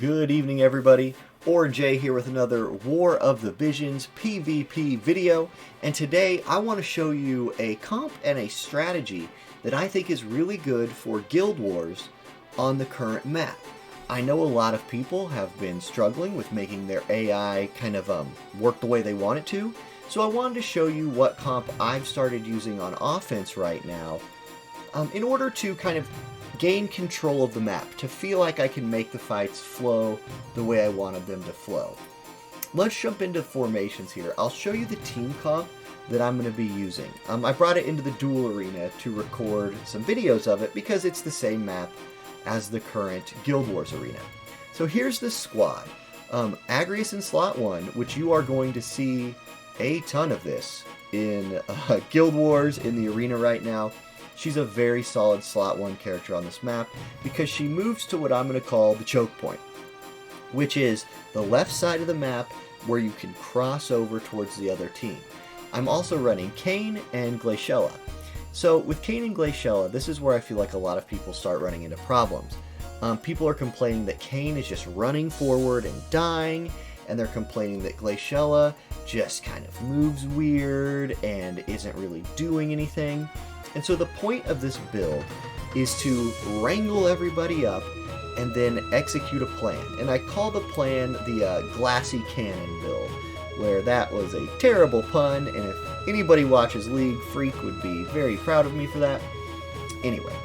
Good evening, everybody. Auronnj here with another War of the Visions PvP video, and today I want to show you a comp and a strategy that I think is really good for Guild Wars on the current map. I know a lot of people have been struggling with making their AI kind of work the way they want it to, so I wanted to show you what comp I've started using on offense right now in order to kind of gain control of the map, to feel like I can make the fights flow the way I wanted them to flow. Let's jump into formations here. I'll show you the team comp that I'm going to be using. I brought it into the duel arena to record some videos of it because it's the same map as the current Guild Wars arena. So here's the squad. Agrias in slot 1, which you are going to see a ton of this in Guild Wars in the arena right now. She's a very solid slot 1 character on this map because she moves to what I'm going to call the choke point, which is the left side of the map where you can cross over towards the other team. I'm also running Kain and Glaciela. So with Kain and Glaciela, this is where I feel like a lot of people start running into problems. People are complaining that Kain is just running forward and dying, and they're complaining that Glaciela just kind of moves weird and isn't really doing anything. And so the point of this build is to wrangle everybody up and then execute a plan. And I call the plan the Glaci cannon build, where that was a terrible pun, and if anybody watches League, Freak would be very proud of me for that. Anyway,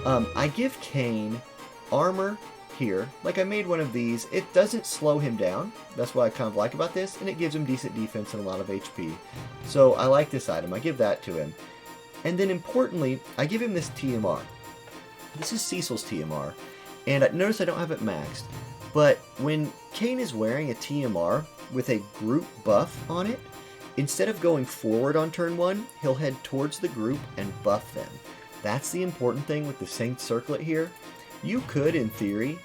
I give Kain armor here. Like, I made one of these. It doesn't slow him down. That's what I kind of like about this, and it gives him decent defense and a lot of HP. So I like this item. I give that to him. And then importantly, I give him this TMR. This is Cecil's TMR, and notice I don't have it maxed, but when Kain is wearing a TMR with a group buff on it, instead of going forward on turn 1, he'll head towards the group and buff them. That's the important thing with the Saint Circlet here. You could, in theory,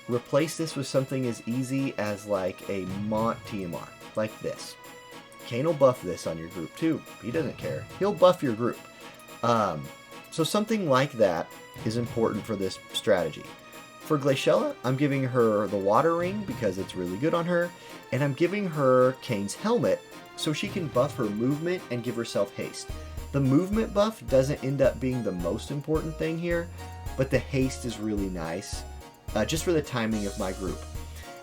replace this with something as easy as like a Mont TMR, like this. Kain will buff this on your group too. He doesn't care. He'll buff your group. So something like that is important for this strategy. For Glaciela, I'm giving her the water ring because it's really good on her, and I'm giving her Kain's helmet so she can buff her movement and give herself haste. The movement buff doesn't end up being the most important thing here, but the haste is really nice, just for the timing of my group.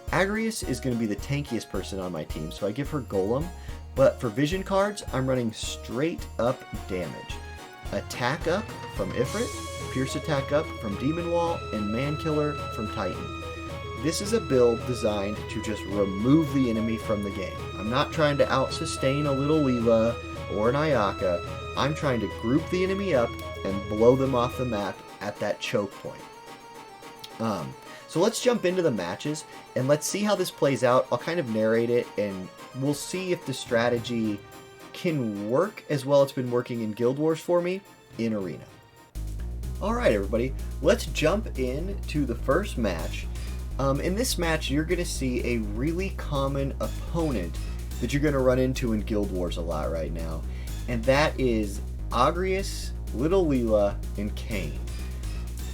Agrias is going to be the tankiest person on my team, so I give her Golem, but for vision cards, I'm running straight up damage. Attack up from Ifrit, Pierce attack up from Demon Wall, and Man Killer from Titan. This is a build designed to just remove the enemy from the game. I'm not trying to out-sustain a little Leela or an Ayaka. I'm trying to group the enemy up and blow them off the map at that choke point. So let's jump into the matches and let's see how this plays out. I'll kind of narrate it and we'll see if the strategy can work as well as it's been working in Guild Wars for me in Arena. Alright everybody, let's jump into the first match. In this match you're going to see a really common opponent that you're going to run into in Guild Wars a lot right now, and that is Agrias, Little Leela, and Kain.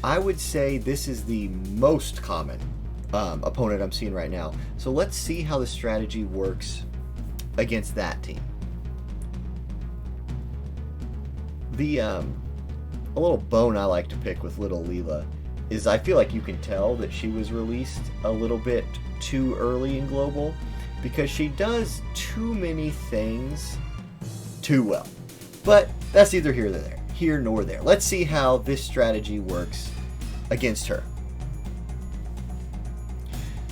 I would say this is the most common opponent I'm seeing right now. So let's see how the strategy works against that team. A little bone I like to pick with Little Leela is I feel like you can tell that she was released a little bit too early in Global because she does too many things too well. But that's neither here nor there. Let's see how this strategy works against her.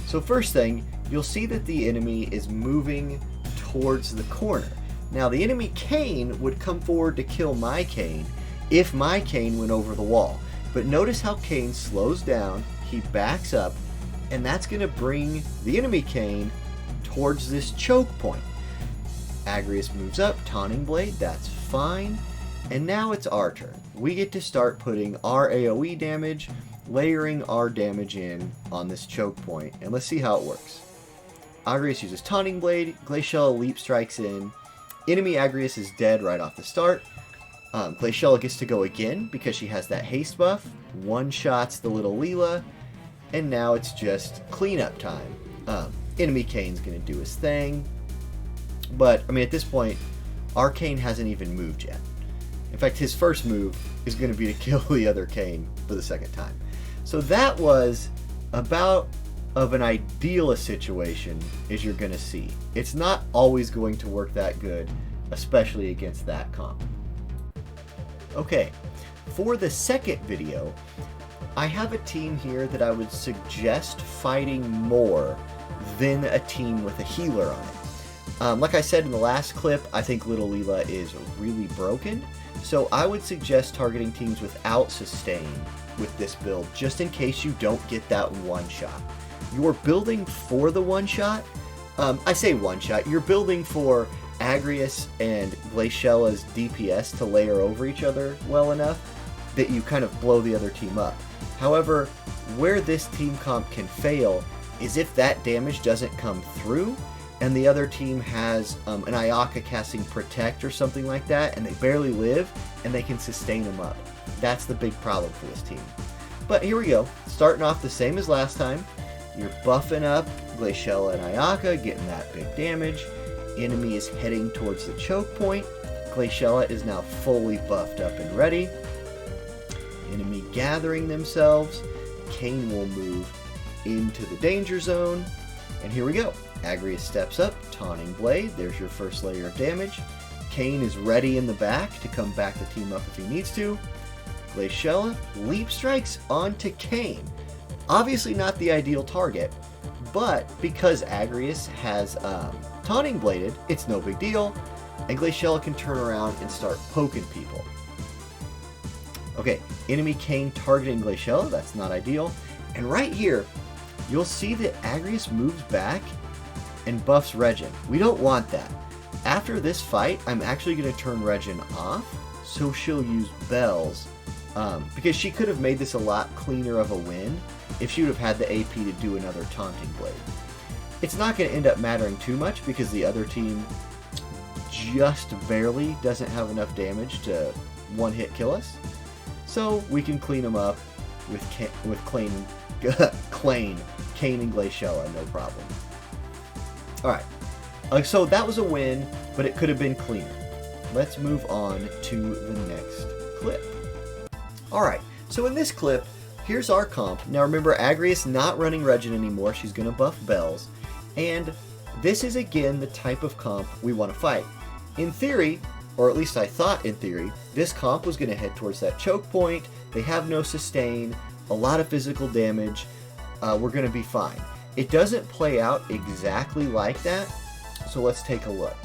So first thing, you'll see that the enemy is moving towards the corner. Now the enemy Kain would come forward to kill my Kain if my Kain went over the wall. But notice how Kain slows down, he backs up, and that's going to bring the enemy Kain towards this choke point. Agrias moves up, Taunting Blade, that's fine. And now it's our turn. We get to start putting our AoE damage, layering our damage in on this choke point, and let's see how it works. Agrias uses Taunting Blade, Glaciela leap strikes in. Enemy Agrias is dead right off the start. Glaciela gets to go again because she has that haste buff. One-shots the Little Leela, and now it's just cleanup time. Enemy Kain's going to do his thing, but I mean at this point, our Kain hasn't even moved yet. In fact, his first move is going to be to kill the other Kain for the second time. So that was about of an ideal situation as you're going to see. It's not always going to work that good, especially against that comp. Okay, for the second video, I have a team here that I would suggest fighting more than a team with a healer on it. Like I said in the last clip, I think Little Leela is really broken, so I would suggest targeting teams without sustain with this build, just in case you don't get that one shot. You're building for the one shot. I say one shot. You're building for Agrias and Glaciela's DPS to layer over each other well enough that you kind of blow the other team up. However, where this team comp can fail is if that damage doesn't come through and the other team has an Ayaka casting Protect or something like that, and they barely live, and they can sustain them up. That's the big problem for this team. But here we go. Starting off the same as last time. You're buffing up Glaciela and Ayaka, getting that big damage. Enemy is heading towards the choke point. Glaciela is now fully buffed up and ready. Enemy gathering themselves. Kain will move into the danger zone. And here we go. Agrias steps up, taunting blade. There's your first layer of damage. Kain is ready in the back to come back the team up if he needs to. Glaciela leap strikes onto Kain. Obviously not the ideal target, but because Agrias has taunting bladed, it's no big deal, and Glaciela can turn around and start poking people. Okay, enemy Kain targeting Glaciela, that's not ideal. And right here, you'll see that Agrias moves back and buffs Regin. We don't want that. After this fight, I'm actually going to turn Regin off, so she'll use bells, because she could have made this a lot cleaner of a win if she would have had the AP to do another taunting blade. It's not going to end up mattering too much because the other team just barely doesn't have enough damage to one-hit kill us. So we can clean them up with Kain and Glaciela, no problem. Alright, so that was a win, but it could have been cleaner. Let's move on to the next clip. Alright, so in this clip, here's our comp. Now remember, Agrias not running Regin anymore. She's going to buff Bells. And this is, again, the type of comp we want to fight. In theory, or at least I thought in theory, this comp was going to head towards that choke point. They have no sustain, a lot of physical damage. We're going to be fine. It doesn't play out exactly like that, so let's take a look.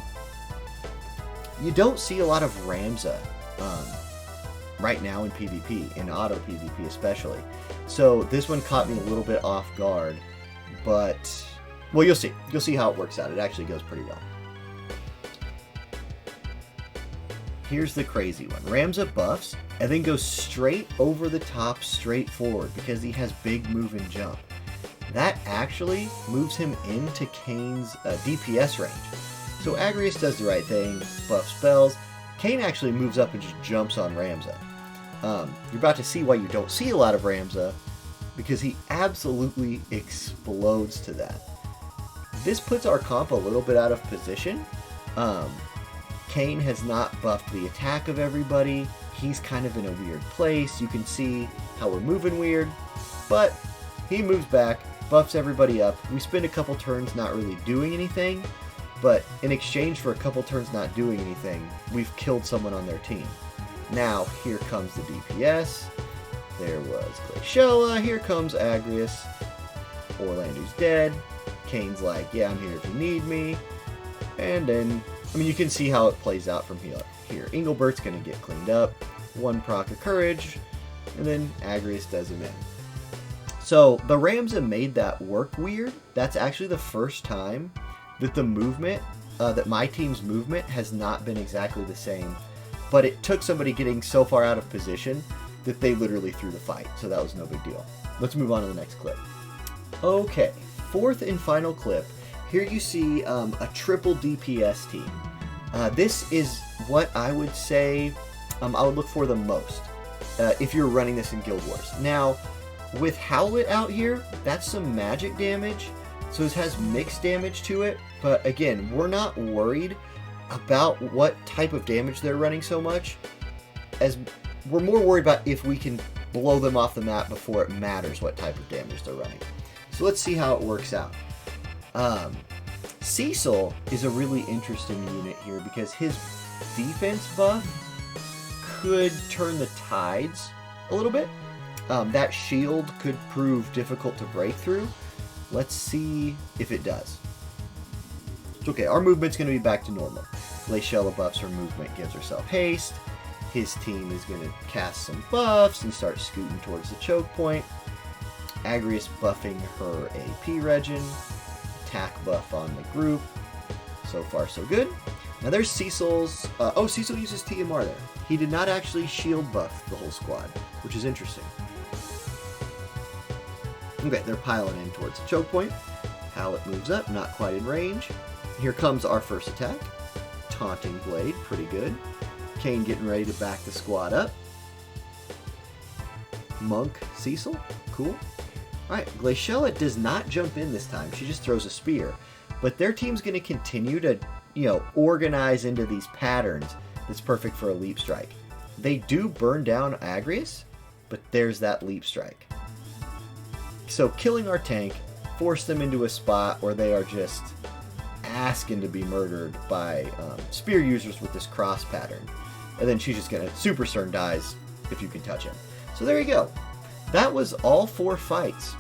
You don't see a lot of Ramza right now in PvP, in auto PvP especially. So this one caught me a little bit off guard, but, well, you'll see. You'll see how it works out. It actually goes pretty well. Here's the crazy one. Ramza buffs and then goes straight over the top, straight forward, because he has big move and jump. That actually moves him into Kain's DPS range. So Agrias does the right thing, buffs spells. Kain actually moves up and just jumps on Ramza. You're about to see why you don't see a lot of Ramza, because he absolutely explodes to that. This puts our comp a little bit out of position. Kain has not buffed the attack of everybody. He's kind of in a weird place. You can see how we're moving weird, but he moves back, buffs everybody up. We spend a couple turns not really doing anything, but in exchange for a couple turns not doing anything, we've killed someone on their team. Now, here comes the DPS. There was Glaciela. Here comes Agrias. Orlando's dead. Kain's like, yeah, I'm here if you need me. And then, I mean, you can see how it plays out from here. Inglebert's going to get cleaned up. One proc of courage. And then Agrias does him in. So, the Ramza made that work weird. That's actually the first time that the movement, that my team's movement has not been exactly the same. But it took somebody getting so far out of position that they literally threw the fight. So that was no big deal. Let's move on to the next clip. Okay, fourth and final clip. Here you see a triple DPS team. This is what I would say I would look for the most if you're running this in Guild Wars. Now, With Howlet out here, that's some magic damage, so this has mixed damage to it, but again, we're not worried about what type of damage they're running so much, as we're more worried about if we can blow them off the map before it matters what type of damage they're running. So let's see how it works out. Cecil is a really interesting unit here because his defense buff could turn the tides a little bit. That shield could prove difficult to break through. Let's see if it does. Okay, our movement's going to be back to normal. Glaciela buffs her movement, gives herself haste. His team is going to cast some buffs and start scooting towards the choke point. Agrias buffing her AP regen. Attack buff on the group. So far, so good. Now there's Cecil's... oh, Cecil uses TMR there. He did not actually shield buff the whole squad, which is interesting. Okay, they're piling in towards the choke point. Howlet moves up, not quite in range. Here comes our first attack. Taunting Blade, pretty good. Kain getting ready to back the squad up. Monk Cecil, cool. Alright, Glaciela does not jump in this time. She just throws a spear. But their team's going to continue to, organize into these patterns that's perfect for a leap strike. They do burn down Agrias, but there's that leap strike. So killing our tank forced them into a spot where they are just asking to be murdered by spear users with this cross pattern. And then she's just going to Super Cern dies if you can touch him. So there you go. That was all 4 fights.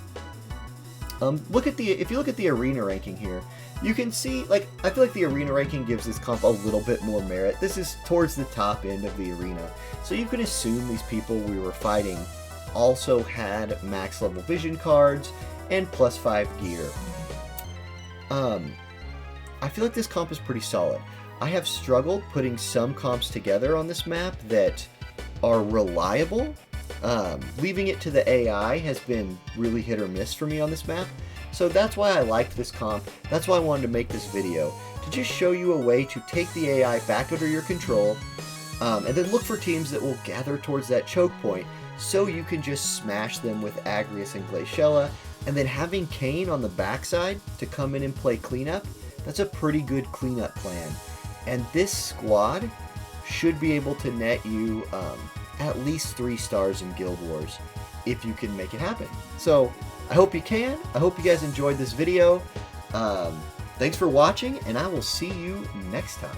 If you look at the arena ranking here, you can see, I feel like the arena ranking gives this comp a little bit more merit. This is towards the top end of the arena. So you can assume these people we were fighting also had max level vision cards and +5 gear. I feel like this comp is pretty solid. I have struggled putting some comps together on this map that are reliable. Leaving it to the AI has been really hit or miss for me on this map. So that's why I liked this comp. That's why I wanted to make this video, to just show you a way to take the AI back under your control, and then look for teams that will gather towards that choke point so you can just smash them with Agrias and Glaciela, and then having Kain on the backside to come in and play cleanup. That's a pretty good cleanup plan. And this squad should be able to net you at least 3 stars in Guild Wars if you can make it happen. So I hope you can. I hope you guys enjoyed this video. Thanks for watching, and I will see you next time.